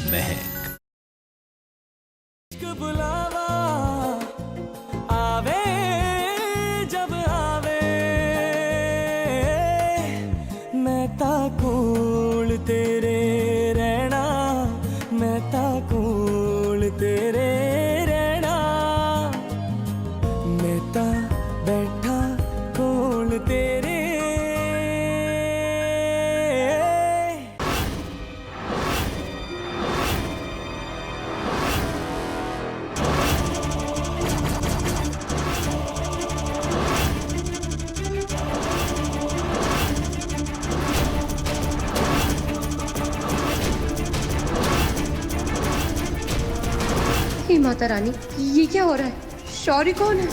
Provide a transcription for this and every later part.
महक। बुलावा आवे जब आवे, मैं ताकोल तेरे रहना, मैं ताकोल तेरे रहना, मैं ता बैठा कोल तेरे। हे माता रानी, ये क्या हो रहा है? शौर्य कौन है?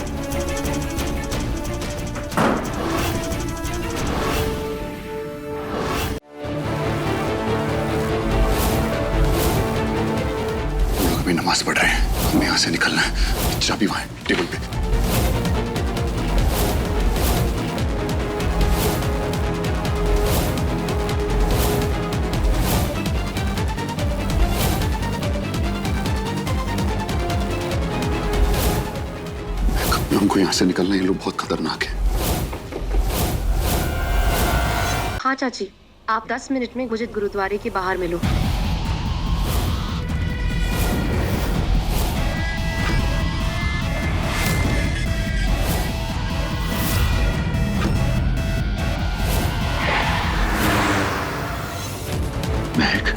लोग अभी नमाज पढ़ रहे हैं, हमें यहाँ से निकलना है। चाबी वहाँ है टेबल पे। हमको यहाँ से निकलना है, ये लोग बहुत खतरनाक है। हाँ चाची, आप 10 मिनट में गुजित गुरुद्वारे के बाहर मिलो। महक,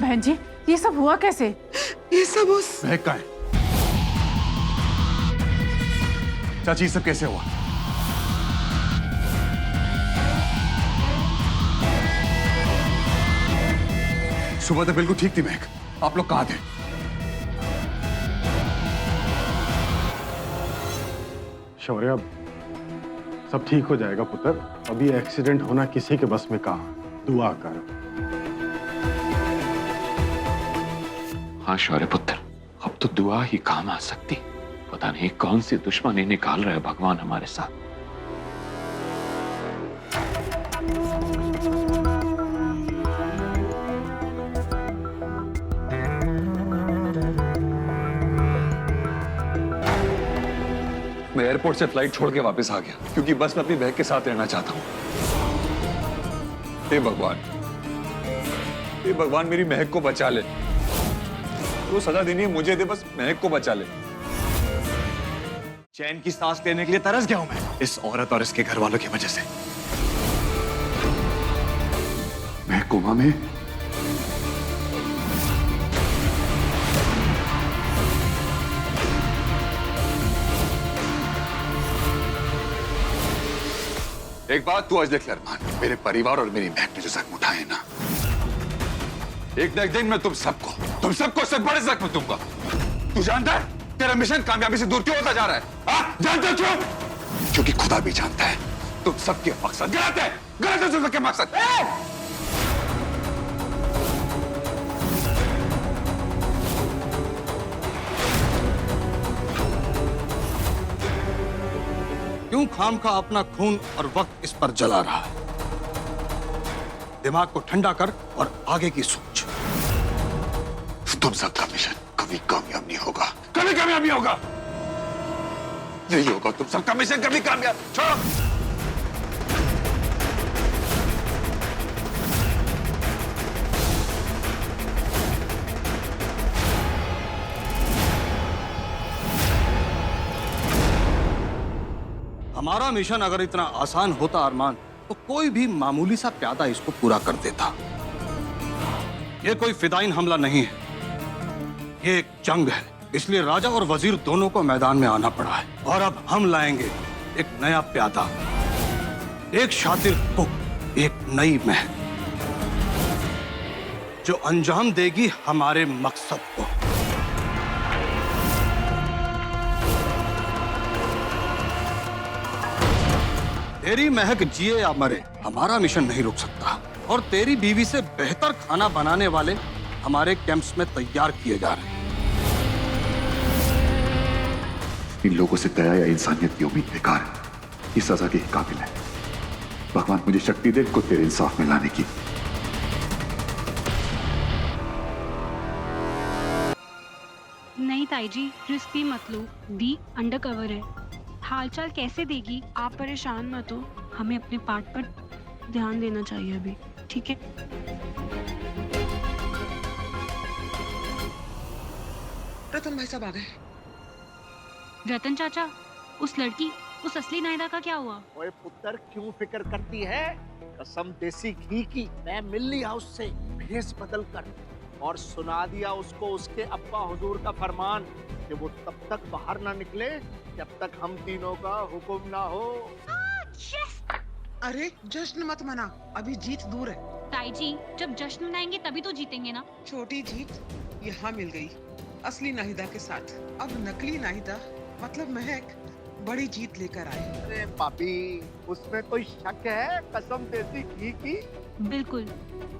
बहन जी, ये सब हुआ कैसे? ये सब उस महक कहाँ है? चाची, ये सब कैसे हुआ? सुबह तक बिल्कुल ठीक थी महक, आप लोग कहाँ थे? शौर्य, अब सब ठीक हो जाएगा पुत्र। अभी एक्सीडेंट होना किसी के बस में कहाँ। दुआ कर। हाँ शौर्य पुत्र, अब तो दुआ ही काम आ सकती। पता नहीं कौन सी दुश्मनी निकाल रहे भगवान हमारे साथ। मैं एयरपोर्ट से फ्लाइट छोड़ के वापस आ गया क्योंकि बस मैं अपनी बहन के साथ रहना चाहता हूँ। हे भगवान, हे भगवान, मेरी महक को बचा ले। तो सजा देनी है मुझे दे, बस महक को बचा ले। चैन की सांस लेने के लिए तरस गया हूं मैं इस औरत और इसके घर वालों की वजह से। महक कोमा में। एक बात तू आज देख ले अरमान, मेरे परिवार और मेरी महक ने जो जख्म उठाए ना, एक न एक दिन मैं तुम सबको से बड़े जख्म दूंगा। तू जानता है तेरा मिशन कामयाबी से दूर क्यों होता जा रहा है? जानते हो क्यों? क्योंकि खुदा भी जानता है तुम सबके मकसद गलत है, गलत है तुम सबके मकसद। क्यों खाम का अपना खून और वक्त इस पर जला रहा है? दिमाग को ठंडा कर और आगे की सोच। तुम सबका मिशन कभी कामयाब नहीं होगा, कभी कामयाब नहीं होगा, नहीं होगा। तुम सबका मिशन कभी कामयाब। छोड़ो। हमारा मिशन अगर इतना आसान होता अरमान, तो कोई भी मामूली सा प्यादा इसको पूरा कर देता। ये कोई फिदाइन हमला नहीं है, ये एक जंग है। इसलिए राजा और वजीर दोनों को मैदान में आना पड़ा है। और अब हम लाएंगे एक नया प्यादा, एक शातिर कुक, एक नई महक, जो अंजाम देगी हमारे मकसद को। तेरी महक जिए या मरे, हमारा मिशन नहीं रुक सकता। और तेरी बीवी से बेहतर खाना बनाने वाले हमारे कैंप्स में तैयार किए जा रहे हैं। इन लोगों से दया या इंसानियत की उम्मीद बेकार है। इस सजा के ही काबिल है। भगवान मुझे शक्ति दे इनको तेरे इंसाफ में लाने की। नहीं ताई जी, रिस्क भी मत लो। दी अंडर कवर है, हालचाल कैसे देगी? आप परेशान मत हो, हमें अपने पार्ट पर ध्यान देना चाहिए अभी, ठीक है? रतन भाई साहब आ गए। रतन चाचा, उस लड़की, उस असली नायदा का क्या हुआ? ओए पुत्र, क्यों फिक्र करती है? कसम देसी घी की, मैं मिल लिया उससे भेस बदल कर और सुना दिया उसको उसके अब्बा हुजूर का फरमान कि वो तब तक बाहर ना निकले जब तक हम तीनों का हुक्म ना हो। अरे जश्न मत मना, अभी जीत दूर है। ताई जी, जब जश्न मनाएंगे तभी तो जीतेंगे ना। छोटी जीत यहाँ मिल गई असली नाहिदा के साथ। अब नकली नाहिदा मतलब महक बड़ी जीत लेकर आए। अरे पापी, उसमें कोई शक है? कसम देसी घी की। बिल्कुल,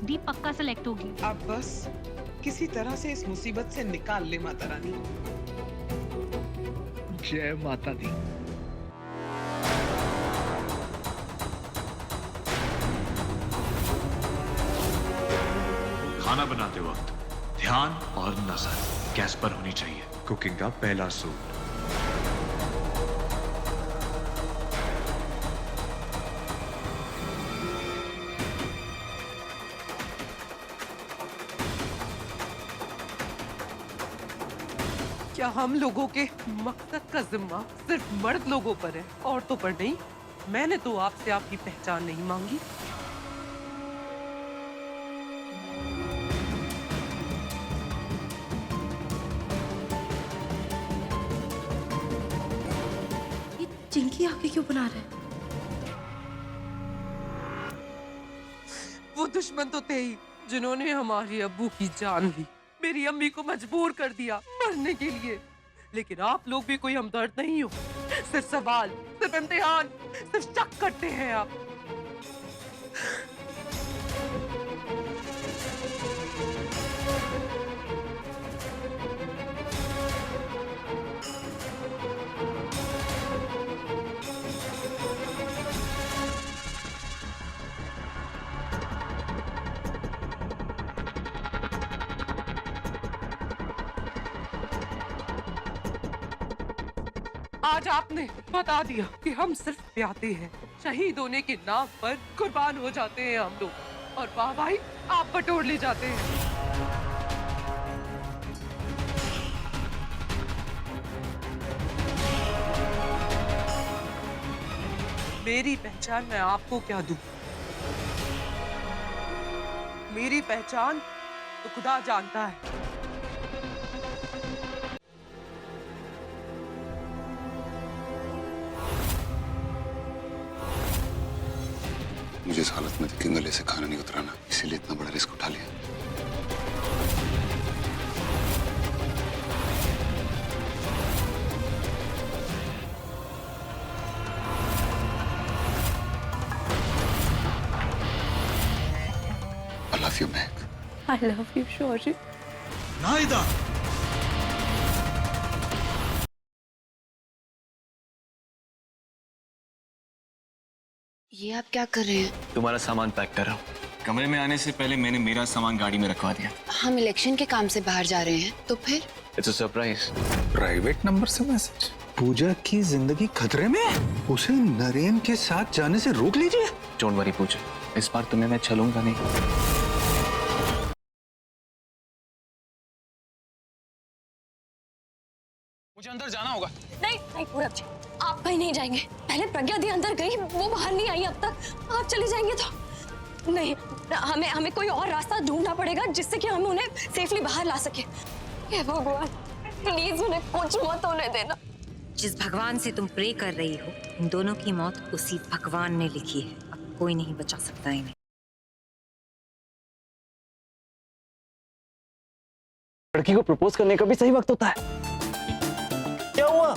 दी पक्का सेलेक्ट होगी। अब बस किसी तरह से इस मुसीबत से निकाल ले माता रानी। जय माता दी। खाना बनाते वक्त ध्यान और नजर गैस पर होनी चाहिए। कुकिंग का पहला सूत्र। क्या हम लोगों के मकसद का जिम्मा सिर्फ मर्द लोगों पर है, औरतों पर नहीं? मैंने तो आपसे आपकी पहचान नहीं मांगी। ये चिंकी आके क्यों बुला रहा है? वो दुश्मन तो थे ही जिन्होंने हमारे अब्बू की जान ली, मेरी अम्मी को मजबूर कर दिया मरने के लिए। लेकिन आप लोग भी कोई हमदर्द नहीं हो। सिर्फ सवाल, सिर्फ इम्तिहान, सिर्फ शक करते हैं आप। आज आपने बता दिया कि हम सिर्फ प्याते हैं, शहीद होने के नाम पर कुर्बान हो जाते हैं हम लोग, और वाह भाई आप बटोर ले जाते हैं। मेरी पहचान मैं आपको क्या दूं? मेरी पहचान तो खुदा जानता है। मुझे इस हालत में के गले से खाना नहीं उतराना, इसीलिए इतना बड़ा रिस्क उठा लिया। I love you, Meg. I love you, शौर्य। नाहिदा, ये आप क्या कर रहे हैं? तुम्हारा सामान पैक कर रहा हूँ। कमरे में आने से पहले मैंने मेरा सामान गाड़ी में रखवा दिया। हम इलेक्शन के काम से बाहर जा रहे हैं, तो फिर? It's a surprise. Private number से मैसेज। पूजा की जिंदगी खतरे में है, उसे नरेन के साथ जाने से रोक लीजिए। डोंट वरी पूजा, इस बार तुम्हें मैं छलूंगा नहीं। मुझे अंदर जाना होगा। नहीं नहीं पूरब जी, आप कहीं नहीं जाएंगे। पहले प्रज्ञा दी अंदर गई, वो बाहर नहीं आई अब तक। आप चले जाएंगे तो नहीं, हमें कोई और रास्ता ढूंढना पड़ेगा जिससे कि हम उन्हें सेफली बाहर ला सके। हे भगवान, प्लीज उन्हें कुछ मत होने देना। जिस भगवान से तुम प्रे कर रही हो, इन दोनों की मौत उसी भगवान ने लिखी है। अब कोई नहीं बचा सकता इन्हें। लड़की को प्रपोज करने का भी सही वक्त होता है। क्या हुआ,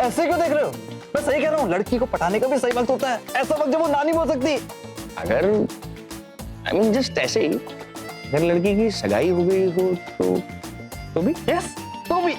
ऐसे क्यों देख रहे हो? मैं सही कह रहा हूँ, लड़की को पटाने का भी सही वक्त होता है। ऐसा वक्त जब वो ना नहीं बोल सकती। अगर आई मीन जस्ट ऐसे ही अगर लड़की की सगाई हो गई हो तो भी यस, तो भी